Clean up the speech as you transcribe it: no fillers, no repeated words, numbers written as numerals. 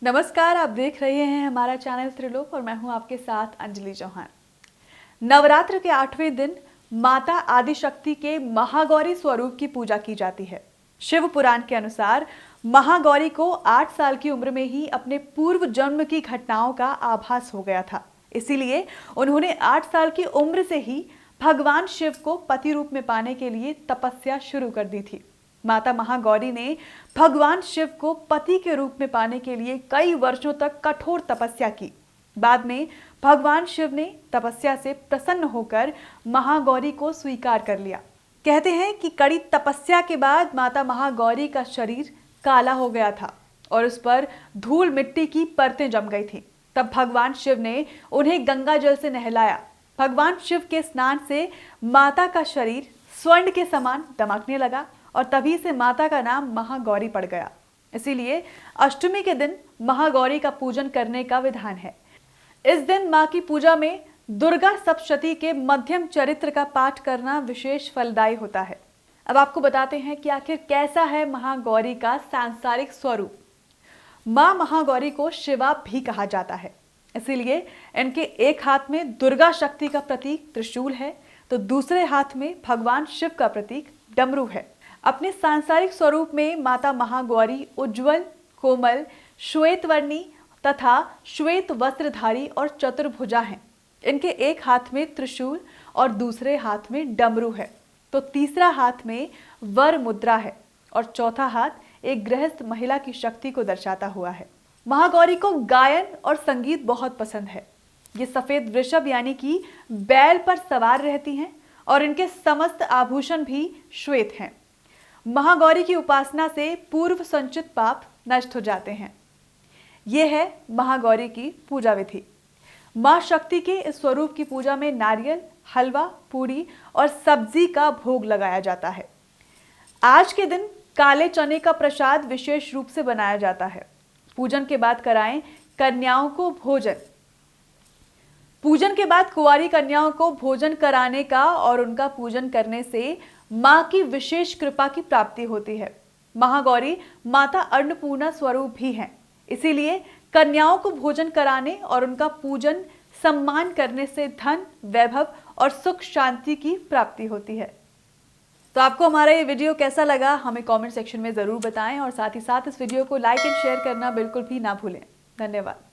नमस्कार, आप देख रहे हैं हमारा चैनल त्रिलोक और मैं हूं आपके साथ अंजलि चौहान। नवरात्र के 8वें दिन माता आदिशक्ति के महागौरी स्वरूप की पूजा की जाती है। शिव पुराण के अनुसार महागौरी को 8 साल की उम्र में ही अपने पूर्व जन्म की घटनाओं का आभास हो गया था। इसीलिए उन्होंने 8 साल की उम्र से ही भगवान शिव को पति रूप में पाने के लिए तपस्या शुरू कर दी थी। माता महागौरी ने भगवान शिव को पति के रूप में पाने के लिए कई वर्षों तक कठोर तपस्या की। बाद में भगवान शिव ने तपस्या से प्रसन्न होकर महागौरी को स्वीकार कर लिया। कहते हैं कि कड़ी तपस्या के बाद माता महागौरी का शरीर काला हो गया था और उस पर धूल मिट्टी की परतें जम गई थी। तब भगवान शिव ने उन्हें गंगा जल से नहलाया। भगवान शिव के स्नान से माता का शरीर स्वर्ण के समान दमकने लगा और तभी से माता का नाम महागौरी पड़ गया। इसीलिए अष्टमी के दिन महागौरी का पूजन करने का विधान है। इस दिन मां की पूजा में दुर्गा सप्तशती के मध्यम चरित्र का पाठ करना विशेष फलदायी होता है। अब आपको बताते हैं कि आखिर कैसा है महागौरी का सांसारिक स्वरूप। मां महागौरी को शिवा भी कहा जाता है, इसीलिए इनके एक हाथ में दुर्गा शक्ति का प्रतीक त्रिशूल है तो दूसरे हाथ में भगवान शिव का प्रतीक डमरू है। अपने सांसारिक स्वरूप में माता महागौरी उज्जवल, कोमल, श्वेतवर्णी तथा श्वेत वस्त्रधारी और चतुर्भुजा हैं। इनके एक हाथ में त्रिशूल और दूसरे हाथ में डमरू है तो तीसरा हाथ में वर मुद्रा है और चौथा हाथ एक गृहस्थ महिला की शक्ति को दर्शाता हुआ है। महागौरी को गायन और संगीत बहुत पसंद है। ये सफेद वृषभ यानी कि बैल पर सवार रहती हैं और इनके समस्त आभूषण भी श्वेत हैं। महागौरी की उपासना से पूर्व संचित पाप नष्ट हो जाते हैं। यह है महागौरी की पूजा विधि। मां शक्ति के इस स्वरूप की पूजा में नारियल, हलवा, पूरी और सब्जी का भोग लगाया जाता है। आज के दिन काले चने का प्रसाद विशेष रूप से बनाया जाता है। पूजन के बाद कराएं कन्याओं को भोजन। पूजन के बाद कुंवारी कन्याओं को भोजन कराने का और उनका पूजन करने से मां की विशेष कृपा की प्राप्ति होती है। महागौरी माता अन्नपूर्णा स्वरूप भी हैं, इसीलिए कन्याओं को भोजन कराने और उनका पूजन सम्मान करने से धन, वैभव और सुख शांति की प्राप्ति होती है। तो आपको हमारा ये वीडियो कैसा लगा हमें कमेंट सेक्शन में जरूर बताएं और साथ ही साथ इस वीडियो को लाइक एंड शेयर करना बिल्कुल भी ना भूलें। धन्यवाद।